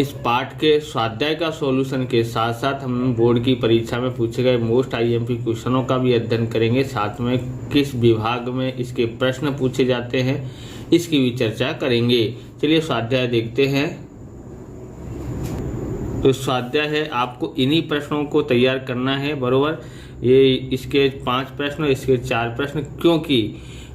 इस पाठ के स्वाध्याय का सॉल्यूशन के साथ साथ हम बोर्ड की परीक्षा में पूछे गए मोस्ट आईएमपी क्वेश्चनों का भी अध्ययन करेंगे। साथ में किस विभाग में इसके प्रश्न पूछे जाते हैं इसकी भी चर्चा करेंगे। चलिए स्वाध्याय देखते हैं। तो स्वाध्याय है, आपको इन्हीं प्रश्नों को तैयार करना है, बरोबर। ये इसके 5 प्रश्न, इसके 4 प्रश्न, क्योंकि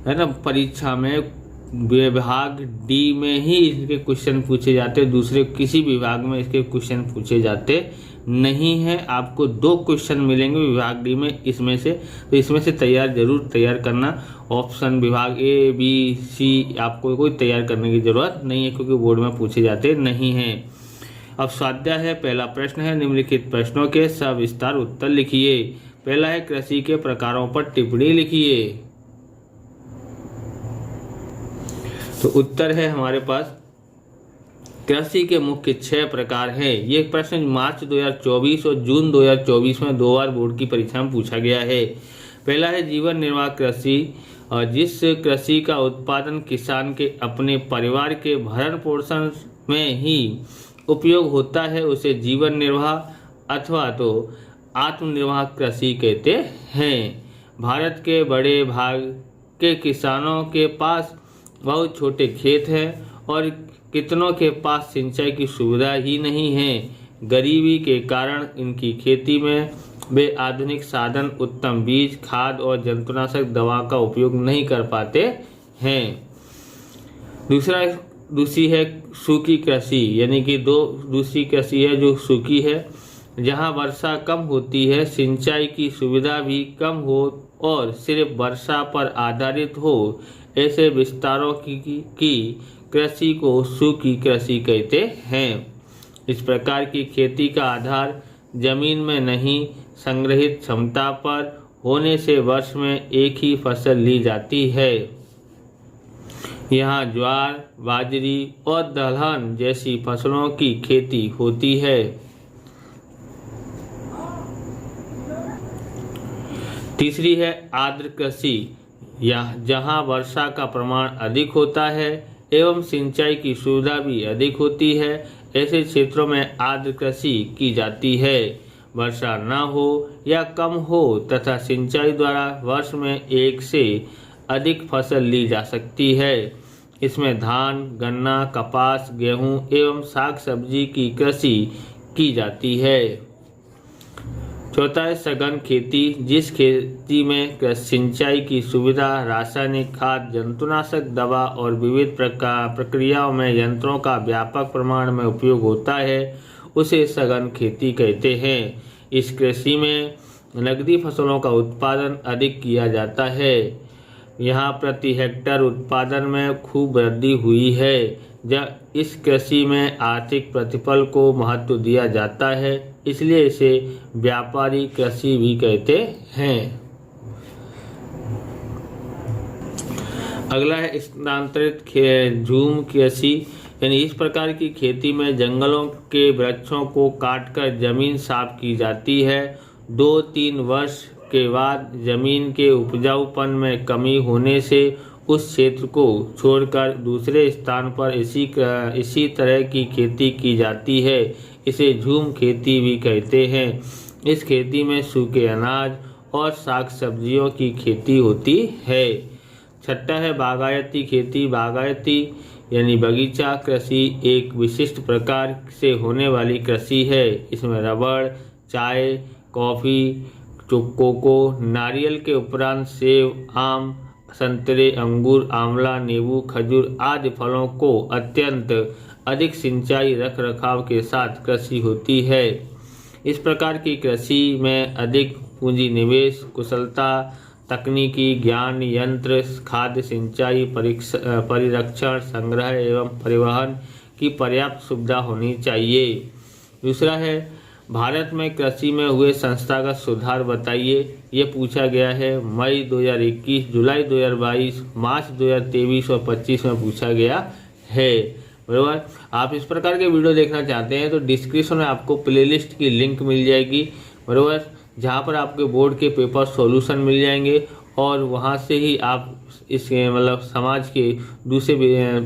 है ना परीक्षा में विभाग डी में ही इसके क्वेश्चन पूछे जाते, दूसरे किसी विभाग में इसके क्वेश्चन पूछे जाते नहीं हैं। आपको 2 क्वेश्चन मिलेंगे विभाग डी में इसमें से, तो इसमें से जरूर तैयार करना। ऑप्शन विभाग ए बी सी आपको कोई तैयार करने की जरूरत नहीं है, क्योंकि बोर्ड में पूछे जाते नहीं हैं। अब स्वाध्याय है, पहला प्रश्न है, निम्नलिखित प्रश्नों के सविस्तार उत्तर लिखिए। पहला है, कृषि के प्रकारों पर टिप्पणी लिखिए। तो उत्तर है हमारे पास, कृषि के मुख्य 6 प्रकार हैं। ये प्रश्न मार्च 2024 और जून 2024 में 2 बार बोर्ड की परीक्षा में पूछा गया है। पहला है, जीवन निर्वाह कृषि, और जिस कृषि का उत्पादन किसान के अपने परिवार के भरण पोषण में ही उपयोग होता है उसे जीवन निर्वाह अथवा तो आत्मनिर्वाह कृषि कहते हैं। भारत के बड़े भाग के किसानों के पास बहुत छोटे खेत हैं और कितनों के पास सिंचाई की सुविधा ही नहीं है। गरीबी के कारण इनकी खेती में वे आधुनिक साधन, उत्तम बीज, खाद और जंतुनाशक दवा का उपयोग नहीं कर पाते हैं। दूसरी है सूखी कृषि, यानी कि दूसरी कृषि है जो सूखी है, जहां वर्षा कम होती है, सिंचाई की सुविधा भी कम हो और सिर्फ वर्षा पर आधारित हो, ऐसे विस्तारों की कृषि को सूखी कृषि कहते हैं। इस प्रकार की खेती का आधार जमीन में नहीं, संग्रहित क्षमता पर होने से वर्ष में एक ही फसल ली जाती है। यहाँ ज्वार, बाजरी और दलहन जैसी फसलों की खेती होती है। तीसरी है आर्द्र कृषि, जहाँ वर्षा का प्रमाण अधिक होता है एवं सिंचाई की सुविधा भी अधिक होती है, ऐसे क्षेत्रों में आर्द्र कृषि की जाती है। वर्षा न हो या कम हो तथा सिंचाई द्वारा वर्ष में एक से अधिक फसल ली जा सकती है। इसमें धान, गन्ना, कपास, गेहूं एवं साग सब्जी की कृषि की जाती है। चौथा है सघन खेती, जिस खेती में सिंचाई की सुविधा, रासायनिक खाद, जंतुनाशक दवा और विविध प्रक्रियाओं में यंत्रों का व्यापक प्रमाण में उपयोग होता है उसे सघन खेती कहते हैं। इस कृषि में नकदी फसलों का उत्पादन अधिक किया जाता है। यहाँ प्रति हेक्टेयर उत्पादन में खूब वृद्धि हुई है। जब इस कृषि में आर्थिक प्रतिफल को महत्व दिया जाता है, इसलिए इसे व्यापारी कृषि भी कहते हैं। अगला है स्थानांतरित झूम कृषि, यानी इस प्रकार की खेती में जंगलों के वृक्षों को काटकर जमीन साफ की जाती है। 2-3 वर्ष के बाद जमीन के उपजाऊपन में कमी होने से उस क्षेत्र को छोड़कर दूसरे स्थान पर इसी तरह की खेती की जाती है। इसे झूम खेती भी कहते हैं। इस खेती में सूखे अनाज और साग सब्जियों की खेती होती है। छठा है बागायती खेती। बागायती यानी बगीचा कृषि एक विशिष्ट प्रकार से होने वाली कृषि है। इसमें रबड़, चाय, कॉफ़ी, कोको, नारियल के उपरांत सेब, आम, संतरे, अंगूर, आंवला, नींबू, खजूर आदि फलों को अत्यंत अधिक सिंचाई रख रखाव के साथ कृषि होती है। इस प्रकार की कृषि में अधिक पूंजी निवेश, कुशलता, तकनीकी ज्ञान, यंत्र, खाद्य, सिंचाई, परिरक्षण, संग्रह एवं परिवहन की पर्याप्त सुविधा होनी चाहिए। दूसरा है भारत में कृषि में हुए संस्थागत सुधार बताइए। ये पूछा गया है मई 2021, जुलाई 2022, मार्च 2023 और 25 में पूछा गया है, बराबर। आप इस प्रकार के वीडियो देखना चाहते हैं तो डिस्क्रिप्शन में आपको प्लेलिस्ट की लिंक मिल जाएगी, बराबर, जहाँ पर आपके बोर्ड के पेपर सॉल्यूशन मिल जाएंगे और वहाँ से ही आप इसके मतलब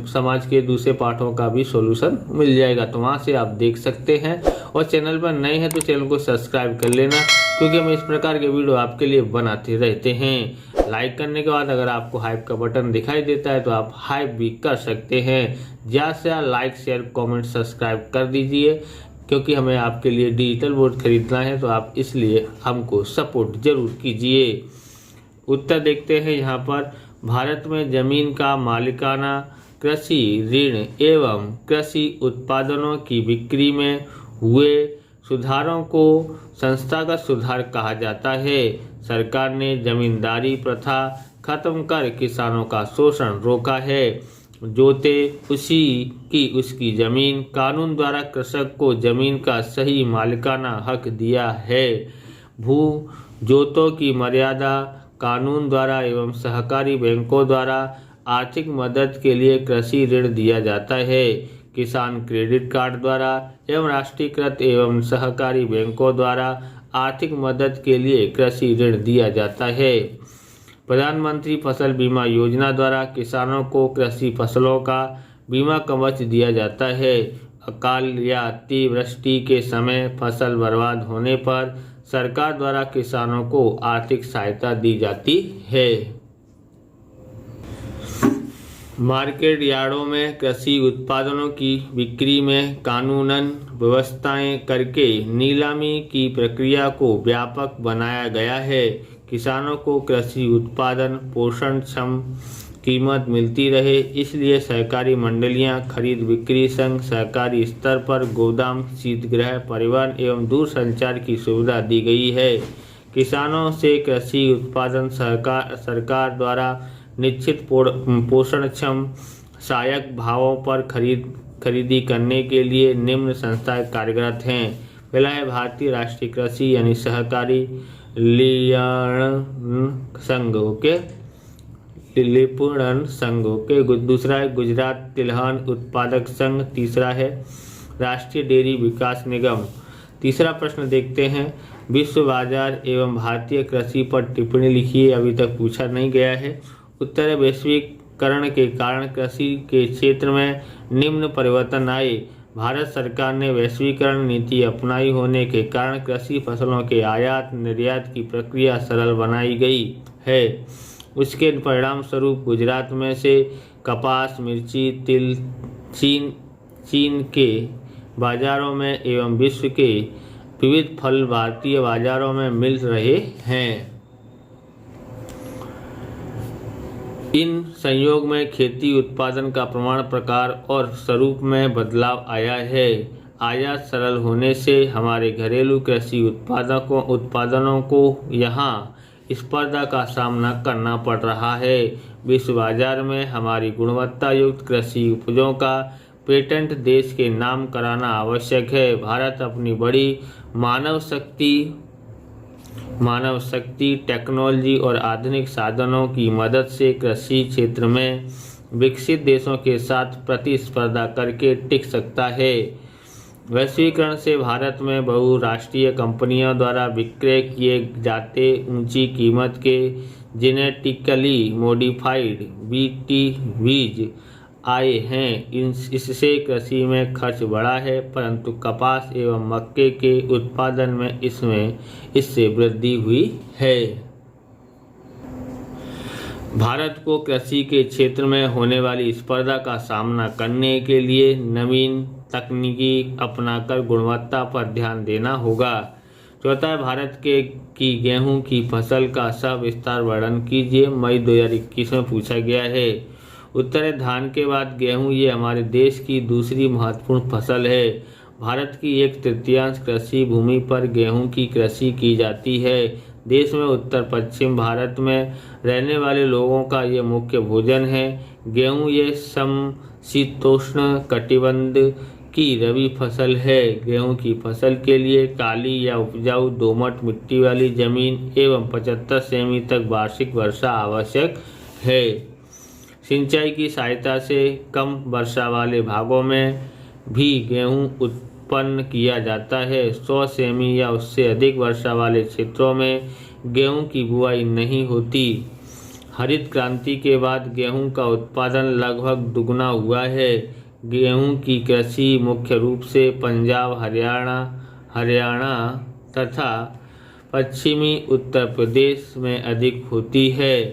समाज के दूसरे पाठों का भी सॉल्यूशन मिल जाएगा, तो वहाँ से आप देख सकते हैं। और चैनल पर नए हैं तो चैनल को सब्सक्राइब कर लेना, क्योंकि हम इस प्रकार के वीडियो आपके लिए बनाते रहते हैं। लाइक करने के बाद अगर आपको हाइप का बटन दिखाई देता है तो आप हाइप भी कर सकते हैं। ज़्यादा से ज़्यादा लाइक, शेयर, कमेंट, सब्सक्राइब कर दीजिए, क्योंकि हमें आपके लिए डिजिटल बोर्ड खरीदना है, तो आप इसलिए हमको सपोर्ट जरूर कीजिए। उत्तर देखते हैं यहाँ पर। भारत में जमीन का मालिकाना कृषि ऋण एवं कृषि उत्पादनों की बिक्री में हुए सुधारों को संस्थागत सुधार कहा जाता है। सरकार ने जमींदारी प्रथा खत्म कर किसानों का शोषण रोका है। जोते उसकी जमीन, कानून द्वारा कृषक को जमीन का सही मालिकाना हक दिया है। भू जोतों की मर्यादा कानून द्वारा एवं सहकारी बैंकों द्वारा आर्थिक मदद के लिए कृषि ऋण दिया जाता है। किसान क्रेडिट कार्ड द्वारा एवं राष्ट्रीयकृत एवं सहकारी बैंकों द्वारा आर्थिक मदद के लिए कृषि ऋण दिया जाता है। प्रधानमंत्री फसल बीमा योजना द्वारा किसानों को कृषि फसलों का बीमा कवच दिया जाता है। अकाल या अतिवृष्टि के समय फसल बर्बाद होने पर सरकार द्वारा किसानों को आर्थिक सहायता दी जाती है। मार्केट यार्डों में कृषि उत्पादनों की बिक्री में कानूनन व्यवस्थाएं करके नीलामी की प्रक्रिया को व्यापक बनाया गया है। किसानों को कृषि उत्पादन पोषणक्षम कीमत मिलती रहे, इसलिए सहकारी मंडलियां, खरीद बिक्री संघ, सहकारी स्तर पर गोदाम, शीतगृह, परिवहन एवं दूरसंचार की सुविधा दी गई है। किसानों से कृषि उत्पादन सरकार द्वारा निश्चित पोषणक्षम सहायक भावों पर खरीदी करने के लिए निम्न संस्थाएं कार्यरत हैं। पहला है भारतीय राष्ट्रीय कृषि यानी सहकारी संघ, ओके, विपणन संघ, ओके। दूसरा है गुजरात तिलहन उत्पादक संघ। तीसरा है राष्ट्रीय डेयरी विकास निगम। तीसरा प्रश्न देखते हैं। विश्व बाजार एवं भारतीय कृषि पर टिप्पणी लिखिए, अभी तक पूछा नहीं गया है। उत्तर है वैश्वीकरण के कारण कृषि के क्षेत्र में निम्न परिवर्तन आए। भारत सरकार ने वैश्वीकरण नीति अपनाई होने के कारण कृषि फसलों के आयात निर्यात की प्रक्रिया सरल बनाई गई है। उसके परिणाम स्वरूप गुजरात में से कपास, मिर्ची, तिल चीन के बाजारों में एवं विश्व के विविध फल भारतीय बाजारों में मिल रहे हैं। इन संयोग में खेती उत्पादन का प्रमाण, प्रकार और स्वरूप में बदलाव आया है। आयात सरल होने से हमारे घरेलू कृषि उत्पादनों को यहाँ स्पर्धा का सामना करना पड़ रहा है। विश्व बाजार में हमारी गुणवत्ता युक्त कृषि उपजों का पेटेंट देश के नाम कराना आवश्यक है। भारत अपनी बड़ी मानव शक्ति, टेक्नोलॉजी और आधुनिक साधनों की मदद से कृषि क्षेत्र में विकसित देशों के साथ प्रतिस्पर्धा करके टिक सकता है। वैश्वीकरण से भारत में बहुराष्ट्रीय कंपनियों द्वारा विक्रय किए जाते ऊंची कीमत के जेनेटिकली मॉडिफाइड बीटी बीज आए हैं। इससे कृषि में खर्च बढ़ा है, परंतु कपास एवं मक्के के उत्पादन में इससे वृद्धि हुई है। भारत को कृषि के क्षेत्र में होने वाली स्पर्धा का सामना करने के लिए नवीन तकनीकी अपनाकर गुणवत्ता पर ध्यान देना होगा। चौथा है भारत की गेहूं की फसल का सविस्तार वर्णन कीजिए। मई 2021 में पूछा गया है। उत्तर है धान के बाद गेहूं, ये हमारे देश की दूसरी महत्वपूर्ण फसल है। भारत की 1/3 कृषि भूमि पर गेहूं की कृषि की जाती है। देश में उत्तर पश्चिम भारत में रहने वाले लोगों का ये मुख्य भोजन है। गेहूं ये समशीतोष्ण कटिबंध की रबी फसल है। गेहूं की फसल के लिए काली या उपजाऊ दोमट मिट्टी वाली जमीन एवं 75 सेमी तक वार्षिक वर्षा आवश्यक है। सिंचाई की सहायता से कम वर्षा वाले भागों में भी गेहूं उत्पन्न किया जाता है। 100 सेमी या उससे अधिक वर्षा वाले क्षेत्रों में गेहूं की बुआई नहीं होती। हरित क्रांति के बाद गेहूं का उत्पादन लगभग दुगना हुआ है। गेहूं की कृषि मुख्य रूप से पंजाब, हरियाणा तथा पश्चिमी उत्तर प्रदेश में अधिक होती है।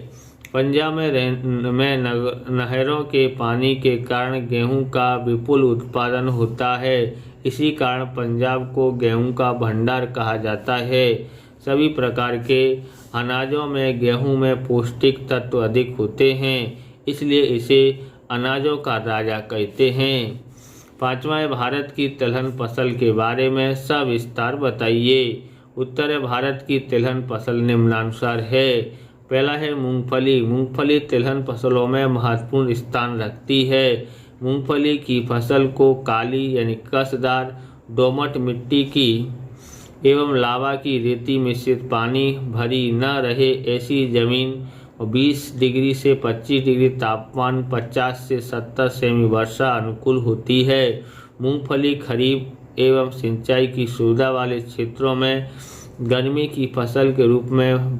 पंजाब में नहरों के पानी के कारण गेहूं का विपुल उत्पादन होता है। इसी कारण पंजाब को गेहूं का भंडार कहा जाता है। सभी प्रकार के अनाजों में गेहूं में पौष्टिक तत्व अधिक होते हैं, इसलिए इसे अनाजों का राजा कहते हैं। पांचवा है, भारत की तिलहन फसल के बारे में सविस्तार बताइए। उत्तर भारत की तिलहन फसल निम्नानुसार है। पहला है मूंगफली। मूंगफली तिलहन फसलों में महत्वपूर्ण स्थान रखती है। मूंगफली की फसल को काली यानी कसदार दोमट मिट्टी की एवं लावा की रेती मिश्रित पानी भरी न रहे ऐसी जमीन और 20 डिग्री से 25 डिग्री तापमान 50 से 70 सेमी वर्षा अनुकूल होती है। मूंगफली खरीफ एवं सिंचाई की सुविधा वाले क्षेत्रों में गर्मी की फसल के रूप में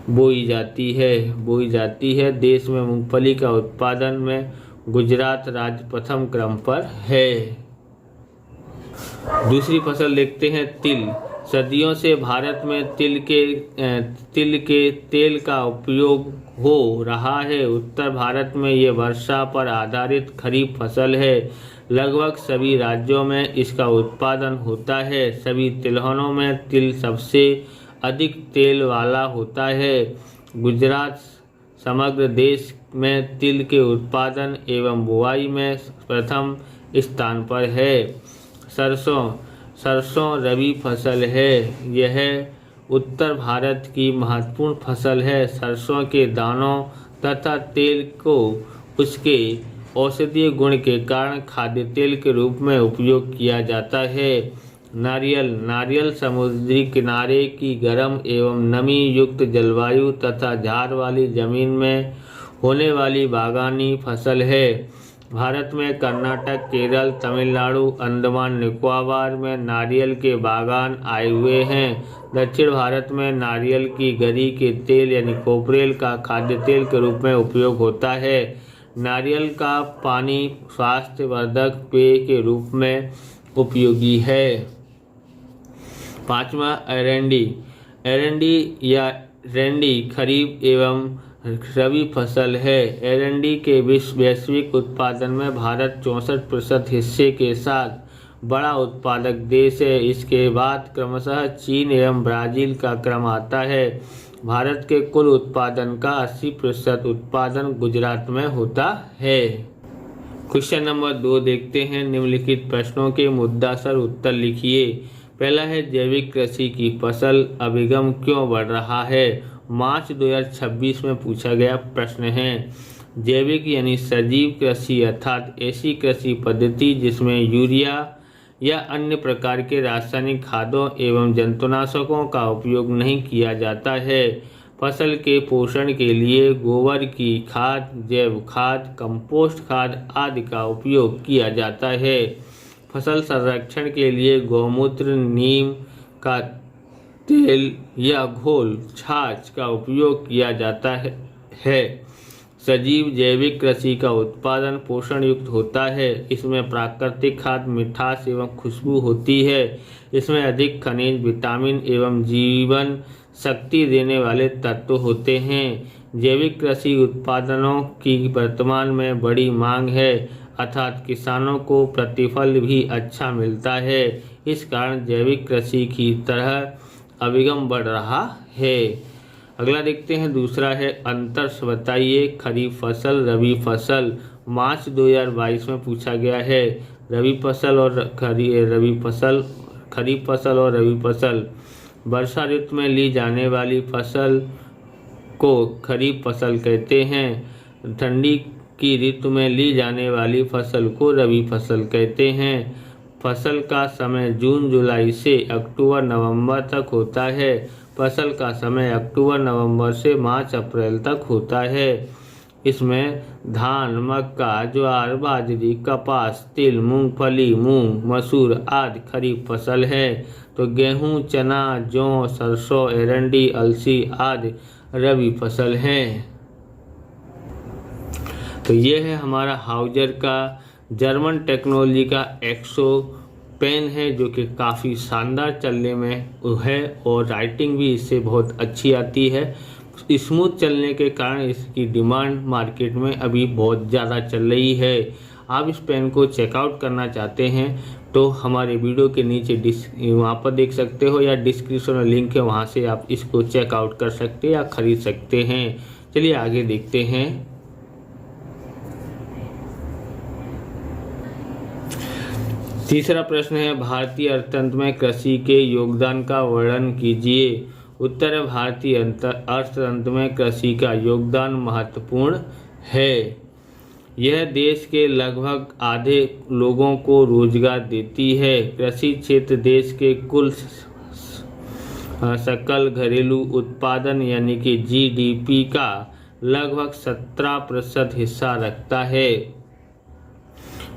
बोई जाती है। देश में मूंगफली का उत्पादन में गुजरात राज्य प्रथम क्रम पर है। दूसरी फसल देखते हैं तिल। सदियों से भारत में तिल के तेल का उपयोग हो रहा है। उत्तर भारत में ये वर्षा पर आधारित खरीफ फसल है। लगभग सभी राज्यों में इसका उत्पादन होता है। सभी तिलहनों में तिल सबसे अधिक तेल वाला होता है। गुजरात समग्र देश में तिल के उत्पादन एवं बुआई में प्रथम स्थान पर है। सरसों रबी फसल है। यह उत्तर भारत की महत्वपूर्ण फसल है। सरसों के दानों तथा तेल को उसके औषधीय गुण के कारण खाद्य तेल के रूप में उपयोग किया जाता है। नारियल समुद्री किनारे की गर्म एवं नमी युक्त जलवायु तथा झार वाली जमीन में होने वाली बागानी फसल है। भारत में कर्नाटक, केरल, तमिलनाडु, अंडमान निकोबार में नारियल के बागान आए हुए हैं। दक्षिण भारत में नारियल की गरी के तेल यानी कोपरेल का खाद्य तेल के रूप में उपयोग होता है। नारियल का पानी स्वास्थ्यवर्धक पेय के रूप में उपयोगी है। पांचवा एरंडी या रेंडी खरीफ एवं रबी फसल है। एरंडी के वैश्विक उत्पादन में भारत 64% हिस्से के साथ बड़ा उत्पादक देश है। इसके बाद क्रमशः चीन एवं ब्राजील का क्रम आता है। भारत के कुल उत्पादन का 80% उत्पादन गुजरात में होता है। क्वेश्चन नंबर 2 देखते हैं। निम्नलिखित प्रश्नों के मुद्दासर उत्तर लिखिए। पहला है, जैविक कृषि की फसल अभिगम क्यों बढ़ रहा है? मार्च 2026 में पूछा गया प्रश्न है। जैविक यानी सजीव कृषि अर्थात ऐसी कृषि पद्धति जिसमें यूरिया या अन्य प्रकार के रासायनिक खादों एवं जंतुनाशकों का उपयोग नहीं किया जाता है। फसल के पोषण के लिए गोबर की खाद, जैव खाद, कंपोस्ट खाद आदि का उपयोग किया जाता है। फसल संरक्षण के लिए गौमूत्र, नीम का तेल या घोल, छाछ का उपयोग किया जाता है। सजीव जैविक कृषि का उत्पादन पोषण युक्त होता है। इसमें प्राकृतिक खाद, मिठास एवं खुशबू होती है। इसमें अधिक खनिज, विटामिन एवं जीवन शक्ति देने वाले तत्व होते हैं। जैविक कृषि उत्पादनों की वर्तमान में बड़ी मांग है अर्थात किसानों को प्रतिफल भी अच्छा मिलता है। इस कारण जैविक कृषि की तरह अभिगम बढ़ रहा है। अगला देखते हैं। दूसरा है, अंतर बताइए खरीफ फसल रबी फसल। मार्च 2022 में पूछा गया है। खरीफ फसल और रबी फसल। वर्षा ऋतु में ली जाने वाली फसल को खरीफ फसल कहते हैं। ठंडी की ऋतु में ली जाने वाली फसल को रबी फसल कहते हैं। फसल का समय जून जुलाई से अक्टूबर नवंबर तक होता है। फसल का समय अक्टूबर नवंबर से मार्च अप्रैल तक होता है। इसमें धान, मक्का, ज्वार, बाजरी, कपास, तिल, मूंगफली, मूंग, मसूर आदि खरीफ फसल है। तो गेहूं, चना, जौ, सरसों, एरंडी, अलसी आदि रबी फसल हैं। तो ये है हमारा हाउजर का जर्मन टेक्नोलॉजी का एक्सो पेन है, जो कि काफ़ी शानदार चलने में है और राइटिंग भी इससे बहुत अच्छी आती है। स्मूथ चलने के कारण इसकी डिमांड मार्केट में अभी बहुत ज़्यादा चल रही है। आप इस पेन को चेकआउट करना चाहते हैं तो हमारे वीडियो के नीचे वहाँ पर देख सकते हो, या डिस्क्रिप्शन में लिंक है, वहाँ से आप इसको चेकआउट कर सकते हैं या ख़रीद सकते हैं। चलिए आगे देखते हैं। तीसरा प्रश्न है, भारतीय अर्थतंत्र में कृषि के योगदान का वर्णन कीजिए। उत्तर है, भारतीय अर्थतंत्र में कृषि का योगदान महत्वपूर्ण है। यह देश के लगभग आधे लोगों को रोजगार देती है। कृषि क्षेत्र देश के कुल सकल घरेलू उत्पादन यानी कि जीडीपी का लगभग 17% हिस्सा रखता है।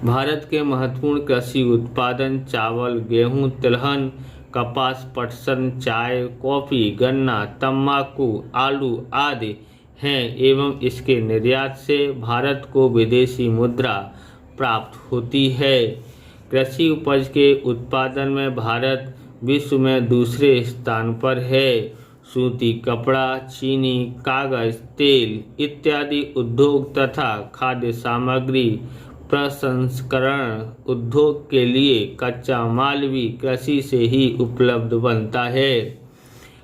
भारत के महत्वपूर्ण कृषि उत्पादन चावल, गेहूं, तिलहन, कपास, पटसन, चाय, कॉफी, गन्ना, तंबाकू, आलू आदि हैं एवं इसके निर्यात से भारत को विदेशी मुद्रा प्राप्त होती है। कृषि उपज के उत्पादन में भारत विश्व में दूसरे स्थान पर है। सूती कपड़ा, चीनी, कागज, तेल इत्यादि उद्योग तथा खाद्य सामग्री प्रसंस्करण उद्योग के लिए कच्चा माल भी कृषि से ही उपलब्ध बनता है।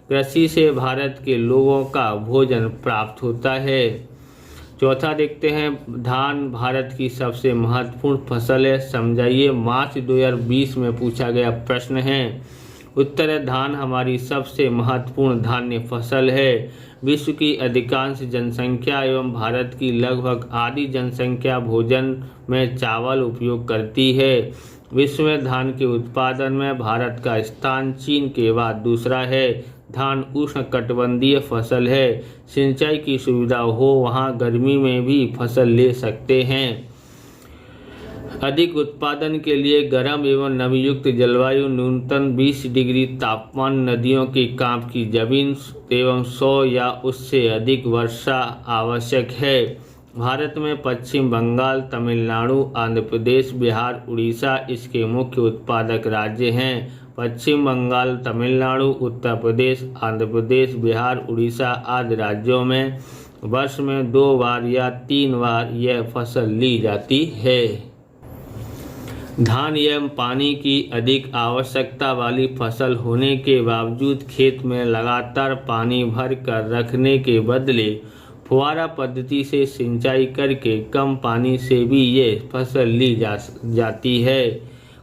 कृषि से भारत के लोगों का भोजन प्राप्त होता है। चौथा देखते हैं, धान भारत की सबसे महत्वपूर्ण फसल है, समझाइए। मार्च 2020 में पूछा गया प्रश्न है। उत्तर है, धान हमारी सबसे महत्वपूर्ण धान्य फसल है। विश्व की अधिकांश जनसंख्या एवं भारत की लगभग आधी जनसंख्या भोजन में चावल उपयोग करती है। विश्व में धान के उत्पादन में भारत का स्थान चीन के बाद दूसरा है। धान उष्णकटिबंधीय फसल है। सिंचाई की सुविधा हो वहाँ गर्मी में भी फसल ले सकते हैं। अधिक उत्पादन के लिए गर्म एवं नमीयुक्त जलवायु, न्यूनतम 20 डिग्री तापमान, नदियों की कांप की जमीन एवं 100 या उससे अधिक वर्षा आवश्यक है। भारत में पश्चिम बंगाल, तमिलनाडु, आंध्र प्रदेश, बिहार, उड़ीसा इसके मुख्य उत्पादक राज्य हैं। पश्चिम बंगाल, तमिलनाडु, उत्तर प्रदेश, आंध्र प्रदेश, बिहार, उड़ीसा आदि राज्यों में वर्ष में 2 बार या 3 बार यह फसल ली जाती है। धान एवं पानी की अधिक आवश्यकता वाली फसल होने के बावजूद खेत में लगातार पानी भर कर रखने के बदले फुहारा पद्धति से सिंचाई करके कम पानी से भी ये फसल ली जाती है।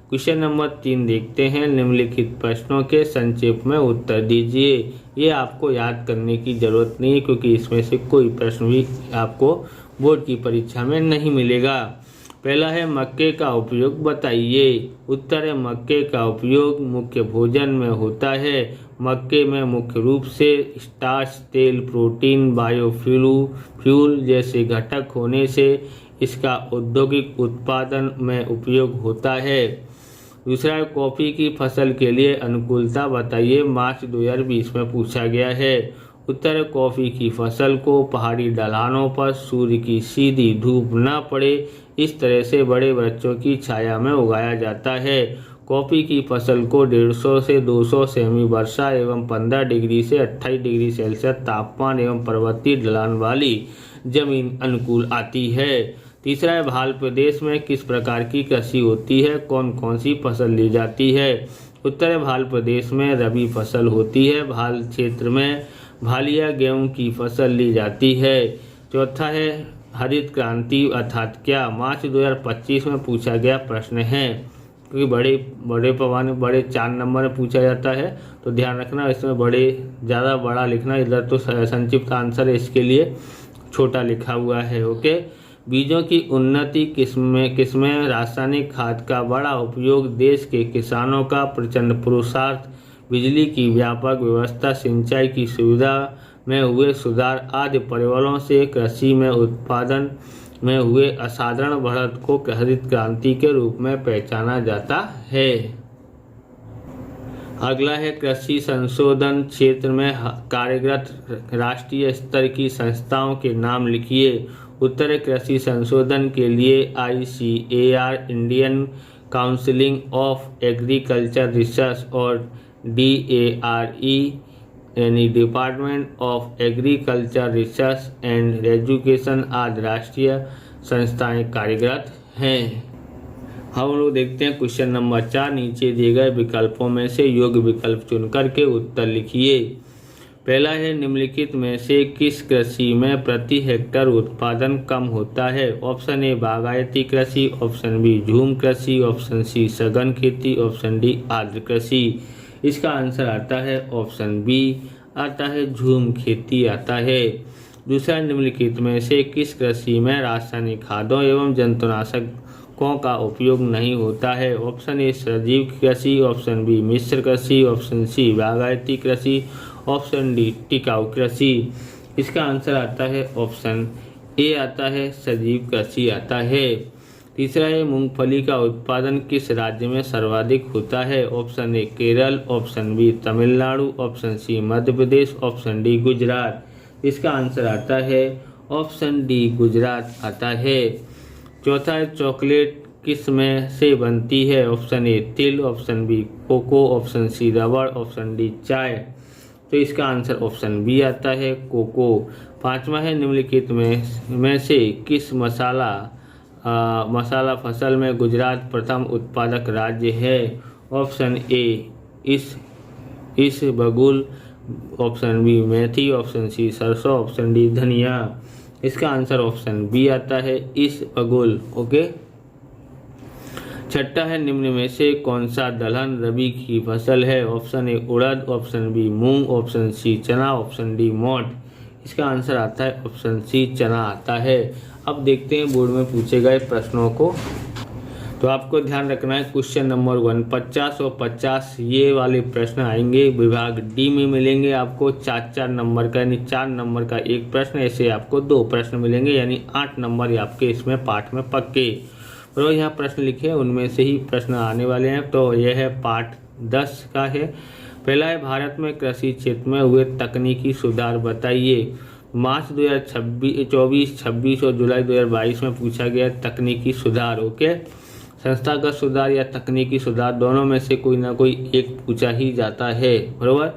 क्वेश्चन नंबर 3 देखते हैं। निम्नलिखित प्रश्नों के संक्षेप में उत्तर दीजिए। ये आपको याद करने की जरूरत नहीं है, क्योंकि इसमें से कोई प्रश्न भी आपको बोर्ड की परीक्षा में नहीं मिलेगा। पहला है, मक्के का उपयोग बताइए। उत्तर है, मक्के का उपयोग मुख्य भोजन में होता है। मक्के में मुख्य रूप से स्टार्च, तेल, प्रोटीन, बायोफ्यूल जैसे घटक होने से इसका औद्योगिक उत्पादन में उपयोग होता है। दूसरा है, कॉफ़ी की फसल के लिए अनुकूलता बताइए। मार्च 2020 में पूछा गया है। उत्तर है, कॉफ़ी की फसल को पहाड़ी ढलानों पर सूर्य की सीधी धूप न पड़े इस तरह से बड़े वृक्षों की छाया में उगाया जाता है। कॉफ़ी की फसल को 150 से 200 सेमी वर्षा एवं 15 डिग्री से 28 डिग्री सेल्सियस तापमान एवं पर्वतीय ढलान वाली जमीन अनुकूल आती है। तीसरा है, भाल प्रदेश में किस प्रकार की कृषि होती है, कौन कौन सी फसल ली जाती है। उत्तर है, भाल प्रदेश में रबी फसल होती है। भाल क्षेत्र में भालिया गेहूं की फसल ली जाती है। चौथा है, हरित क्रांति अर्थात क्या, मार्च 2025 में पूछा गया प्रश्न है। क्योंकि बड़े पैमाने बड़े 4 नंबर में पूछा जाता है, तो ध्यान रखना इसमें ज़्यादा बड़ा लिखना, इधर तो संक्षिप्त आंसर है, इसके लिए छोटा लिखा हुआ है। ओके। बीजों की उन्नति किस्में रासायनिक खाद का बड़ा उपयोग, देश के किसानों का प्रचंड पुरुषार्थ, बिजली की व्यापक व्यवस्था, सिंचाई की सुविधा में हुए सुधार आदि परिबलों से कृषि में उत्पादन में हुए असाधारण बढ़त को हरित क्रांति के रूप में पहचाना जाता है। अगला है, कृषि संशोधन क्षेत्र में कार्यरत राष्ट्रीय स्तर की संस्थाओं के नाम लिखिए। उत्तर कृषि संशोधन के लिए ICAR Indian counselling of agriculture research और DARE यानी department of agriculture research and education आदि राष्ट्रीय संस्थाएं कार्यरत हैं। हम लोग देखते हैं क्वेश्चन नंबर 4। नीचे दिए गए विकल्पों में से योग्य विकल्प चुन करके उत्तर लिखिए। पहला है, निम्नलिखित में से किस कृषि में प्रति हेक्टेयर उत्पादन कम होता है? ऑप्शन ए बागायती कृषि, ऑप्शन बी झूम कृषि, ऑप्शन सी सघन खेती, ऑप्शन डी आर्द्र कृषि। इसका आंसर आता है ऑप्शन बी आता है झूम खेती आता है। दूसरा, निम्नलिखित में से किस कृषि में रासायनिक खादों एवं जंतुनाशकों का उपयोग नहीं होता है? ऑप्शन ए सजीव कृषि, ऑप्शन बी मिश्र कृषि, ऑप्शन सी बागायती कृषि, ऑप्शन डी टिकाऊ कृषि। इसका आंसर आता है ऑप्शन ए आता है सजीव कृषि आता है। तीसरा है, मूंगफली का उत्पादन किस राज्य में सर्वाधिक होता है? Option A Kerala, option B Tamil Nadu, option C Madhya Pradesh, option D Gujarat. इसका आंसर आता है ऑप्शन डी गुजरात आता है। चौथा है, चॉकलेट किस में से बनती है? ऑप्शन ए तिल, option B cocoa, option C रबड़, ऑप्शन डी चाय। तो इसका आंसर ऑप्शन बी आता है कोको। पांचवा है, निम्नलिखित में से किस मसाला फसल में गुजरात प्रथम उत्पादक राज्य है? ऑप्शन ए इसबगोल, ऑप्शन बी मेथी, ऑप्शन सी सरसों, ऑप्शन डी धनिया। इसका आंसर ऑप्शन बी आता है इसबगोल। ओके। छठा है, निम्न में से कौन सा दलहन रबी की फसल है? ऑप्शन ए उड़द, ऑप्शन बी मूंग, ऑप्शन सी चना, ऑप्शन डी मोठ। इसका आंसर आता है ऑप्शन सी चना आता है। अब देखते हैं बोर्ड में पूछे गए प्रश्नों को। तो आपको ध्यान रखना है क्वेश्चन नंबर 1 50 और 50 ये वाले प्रश्न आएंगे। विभाग डी में मिलेंगे आपको 4-4 नंबर का, यानी 4 नंबर का एक प्रश्न, ऐसे आपको 2 प्रश्न मिलेंगे, यानी 8 नंबर आपके इसमें पाठ में पक्के। और यहाँ प्रश्न लिखे उनमें से ही प्रश्न आने वाले हैं। तो यह है पाठ 10 का है। पहला है, भारत में कृषि क्षेत्र में हुए तकनीकी सुधार बताइए। मार्च 2024, 26 और जुलाई 2022 में पूछा गया तकनीकी सुधार। ओके, संस्थागत सुधार या तकनीकी सुधार दोनों में से कोई ना कोई एक पूछा ही जाता है, बरोबर।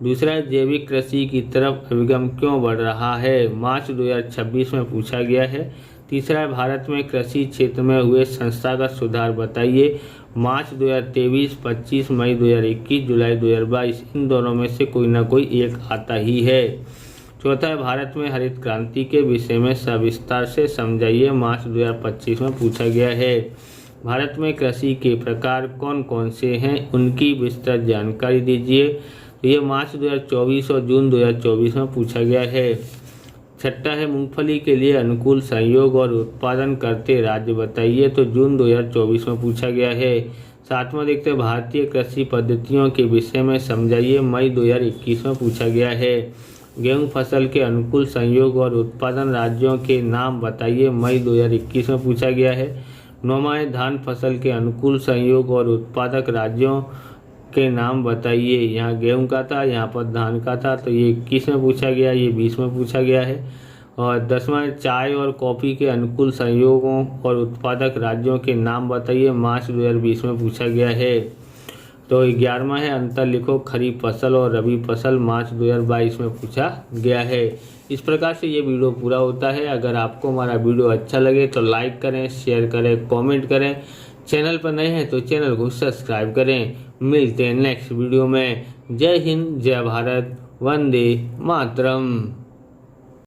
दूसरा है, जैविक कृषि की तरफ अभिगम क्यों बढ़ रहा है? मार्च 2026 में पूछा गया है। तीसरा है, भारत में कृषि क्षेत्र में हुए संस्थागत सुधार बताइए। मार्च 2023, 25 मई 2021, जुलाई 2022 इन दोनों में से कोई ना कोई एक आता ही है। चौथा है, भारत में हरित क्रांति के विषय में सविस्तार से समझाइए। मार्च 2025 में पूछा गया है। भारत में कृषि के प्रकार कौन कौन से हैं, उनकी विस्तृत जानकारी दीजिए। तो ये मार्च 2024 और जून 2024 में पूछा गया है। छठा है, मूंगफली के लिए अनुकूल संयोग और उत्पादन करते राज्य बताइए। तो जून 2024 में पूछा गया है। सातवां देखते हैं, भारतीय कृषि पद्धतियों के विषय में समझाइए। मई 2021 में पूछा गया है। गेहूं फसल के अनुकूल संयोग और उत्पादन राज्यों के नाम बताइए। मई 2021 में पूछा गया है। नौवां है, धान फसल के अनुकूल संयोग और उत्पादक राज्यों के नाम बताइए। यहाँ गेहूं का था, यहाँ पर धान का था, तो ये 21 में पूछा गया, ये 20 में पूछा गया है। और 10वां, चाय और कॉफ़ी के अनुकूल संयोगों और उत्पादक राज्यों के नाम बताइए। मार्च 2020 में पूछा गया है। तो 11वां है, अंतर लिखो खरीफ फसल और रबी फसल। मार्च 2022 में पूछा गया है। इस प्रकार से ये वीडियो पूरा होता है। अगर आपको हमारा वीडियो अच्छा लगे तो लाइक करें, शेयर करें, कमेंट करें। चैनल पर नए हैं तो चैनल को सब्सक्राइब करें। मिलते हैं नेक्स्ट वीडियो में। जय हिंद, जय भारत, वंदे मातरम।